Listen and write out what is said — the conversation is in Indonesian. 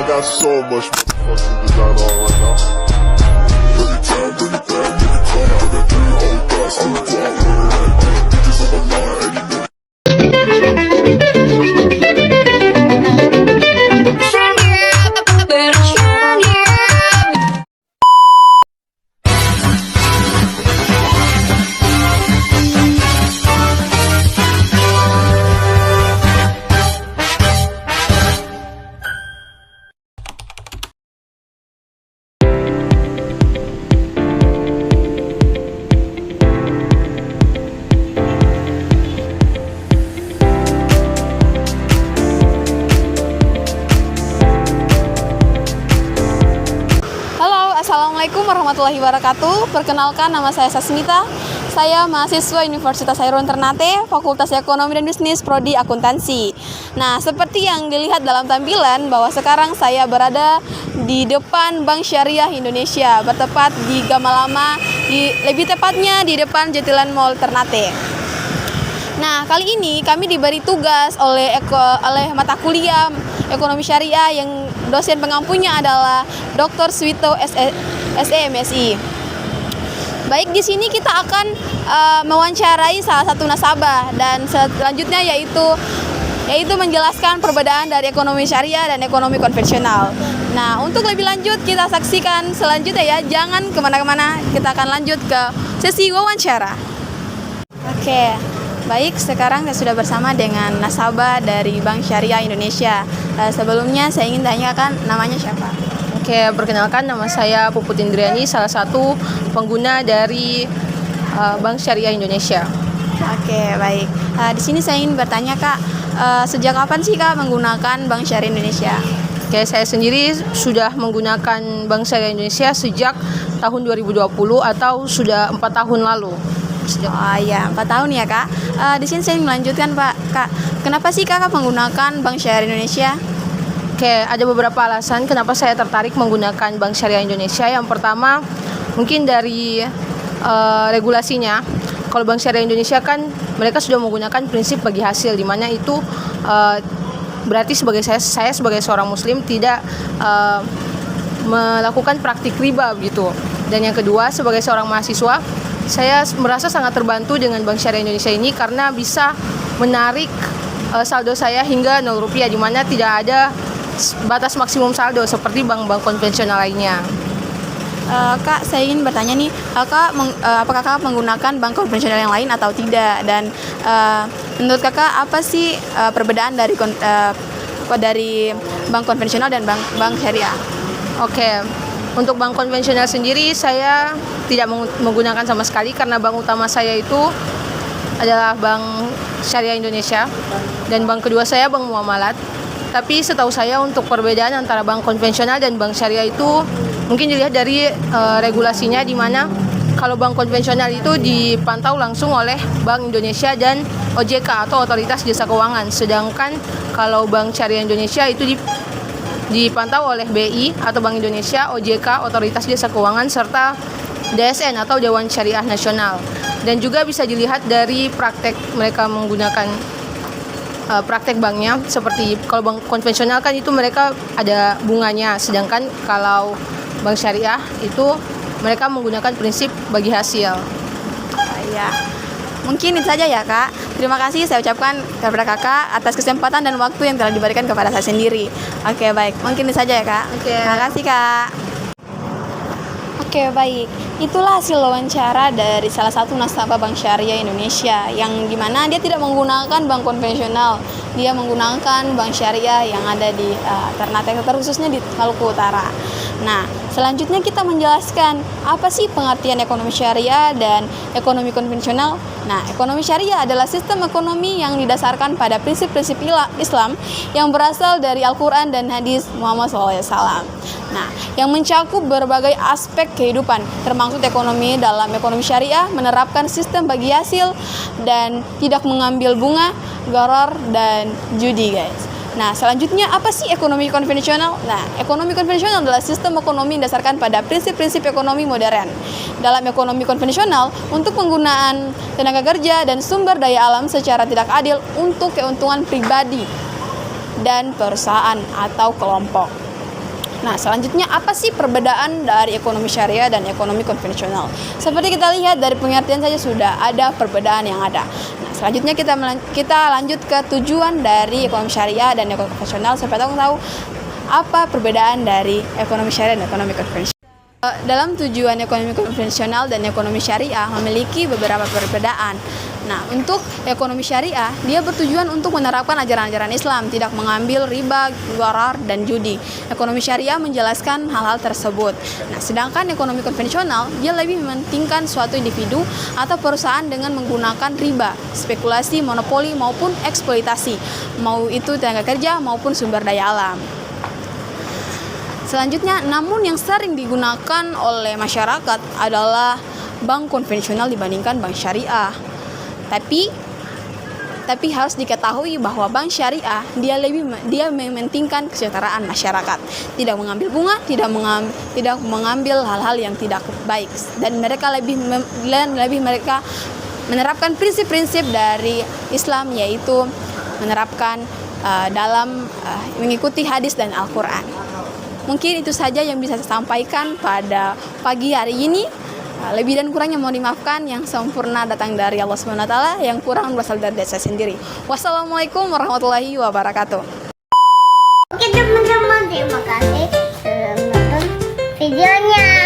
got so much motherfucking design on right now. Bring it down, bring it down, make it come. I got 3 whole thoughts, I'm the guap with it. Bitches on my line, and you know. Assalamualaikum warahmatullahi wabarakatuh. Perkenalkan, nama saya Sasmita. Saya mahasiswa Universitas Hairun Ternate, Fakultas Ekonomi dan Bisnis, Prodi Akuntansi. Nah, seperti yang dilihat dalam tampilan, bahwa sekarang saya berada di depan Bank Syariah Indonesia, bertepat di Gamalama, lebih tepatnya di depan Jatilan Mall Ternate. Nah, kali ini kami diberi tugas oleh mata kuliah Ekonomi Syariah yang dosen pengampunya adalah Dr. Suwito SEMSI. Baik, di sini kita akan mewawancarai salah satu nasabah dan selanjutnya yaitu menjelaskan perbedaan dari ekonomi syariah dan ekonomi konvensional. Nah, untuk lebih lanjut kita saksikan selanjutnya ya. Jangan kemana-mana, kita akan lanjut ke sesi wawancara. Oke. Baik, sekarang saya sudah bersama dengan nasabah dari Bank Syariah Indonesia. Sebelumnya saya ingin tanyakan namanya siapa? Oke, perkenalkan, nama saya Puput Indriani, salah satu pengguna dari Bank Syariah Indonesia. Oke, baik. Di sini saya ingin bertanya, Kak, sejak kapan sih Kak menggunakan Bank Syariah Indonesia? Oke, saya sendiri sudah menggunakan Bank Syariah Indonesia sejak tahun 2020 atau sudah 4 tahun lalu. Oh iya, 4 tahun ya Kak. Di sini saya melanjutkan Pak. Kak, kenapa sih Kakak menggunakan Bank Syariah Indonesia? Oke, ada beberapa alasan kenapa saya tertarik menggunakan Bank Syariah Indonesia. Yang pertama, mungkin dari regulasinya. Kalau Bank Syariah Indonesia kan mereka sudah menggunakan prinsip bagi hasil, di mana itu berarti saya sebagai seorang muslim tidak melakukan praktik riba begitu. Dan yang kedua, sebagai seorang mahasiswa, saya merasa sangat terbantu dengan Bank Syariah Indonesia ini karena bisa menarik saldo saya hingga Rp0, di mana tidak ada batas maksimum saldo seperti bank-bank konvensional lainnya. Kak, saya ingin bertanya nih, apakah Kakak menggunakan bank konvensional yang lain atau tidak? Dan menurut Kakak apa sih perbedaan dari bank konvensional dan bank syariah? Oke. Untuk bank konvensional sendiri saya tidak menggunakan sama sekali karena bank utama saya itu adalah Bank Syariah Indonesia dan bank kedua saya Bank Muamalat. Tapi setahu saya untuk perbedaan antara bank konvensional dan bank syariah itu mungkin dilihat dari regulasinya, di mana kalau bank konvensional itu dipantau langsung oleh Bank Indonesia dan OJK atau Otoritas Jasa Keuangan. Sedangkan kalau Bank Syariah Indonesia itu dipantau oleh BI atau Bank Indonesia, OJK, Otoritas Jasa Keuangan, serta DSN atau Dewan Syariah Nasional. Dan juga bisa dilihat dari praktek mereka menggunakan praktek banknya, seperti kalau bank konvensional kan itu mereka ada bunganya, sedangkan kalau bank syariah itu mereka menggunakan prinsip bagi hasil. Ya, mungkin itu saja ya Kak. Terima kasih saya ucapkan kepada Kakak atas kesempatan dan waktu yang telah diberikan kepada saya sendiri. Oke, baik, mungkin itu saja ya Kak. Oke. Terima kasih Kak. Oke, baik. Itulah hasil wawancara dari salah satu nasabah Bank Syariah Indonesia yang dimana dia tidak menggunakan bank konvensional. Dia menggunakan bank syariah yang ada di Ternate, khususnya di Maluku Utara. Nah, selanjutnya kita menjelaskan apa sih pengertian ekonomi syariah dan ekonomi konvensional. Nah, ekonomi syariah adalah sistem ekonomi yang didasarkan pada prinsip-prinsip Islam yang berasal dari Al-Quran dan hadis Muhammad SAW. Nah, yang mencakup berbagai aspek kehidupan, termasuk ekonomi. Dalam ekonomi syariah menerapkan sistem bagi hasil dan tidak mengambil bunga, gharar, dan judi, guys. Nah, selanjutnya apa sih ekonomi konvensional? Nah, ekonomi konvensional adalah sistem ekonomi yang didasarkan pada prinsip-prinsip ekonomi modern. Dalam ekonomi konvensional, untuk penggunaan tenaga kerja dan sumber daya alam secara tidak adil untuk keuntungan pribadi dan perusahaan atau kelompok. Nah, selanjutnya apa sih perbedaan dari ekonomi syariah dan ekonomi konvensional? Seperti kita lihat dari pengertian saja sudah ada perbedaan yang ada. Nah, selanjutnya kita lanjut ke tujuan dari ekonomi syariah dan ekonomi konvensional supaya tahu apa perbedaan dari ekonomi syariah dan ekonomi konvensional. Dalam tujuan ekonomi konvensional dan ekonomi syariah memiliki beberapa perbedaan. Nah, untuk ekonomi syariah, dia bertujuan untuk menerapkan ajaran-ajaran Islam, tidak mengambil riba, gharar, dan judi. Ekonomi syariah menjelaskan hal-hal tersebut. Nah, sedangkan ekonomi konvensional, dia lebih mementingkan suatu individu atau perusahaan dengan menggunakan riba, spekulasi, monopoli, maupun eksploitasi, mau itu tenaga kerja maupun sumber daya alam. Selanjutnya, namun yang sering digunakan oleh masyarakat adalah bank konvensional dibandingkan bank syariah. Tapi harus diketahui bahwa bank syariah dia mementingkan kesejahteraan masyarakat, tidak mengambil bunga, tidak mengambil hal-hal yang tidak baik, dan mereka lebih menerapkan prinsip-prinsip dari Islam, yaitu menerapkan dalam mengikuti hadis dan Al-Quran. Mungkin itu saja yang bisa saya sampaikan pada pagi hari ini. Lebih dan kurangnya mohon dimaafkan, yang sempurna datang dari Allah SWT, yang kurang berasal dari saya sendiri. Wassalamualaikum warahmatullahi wabarakatuh. Oke teman-teman, terima kasih sudah menonton videonya.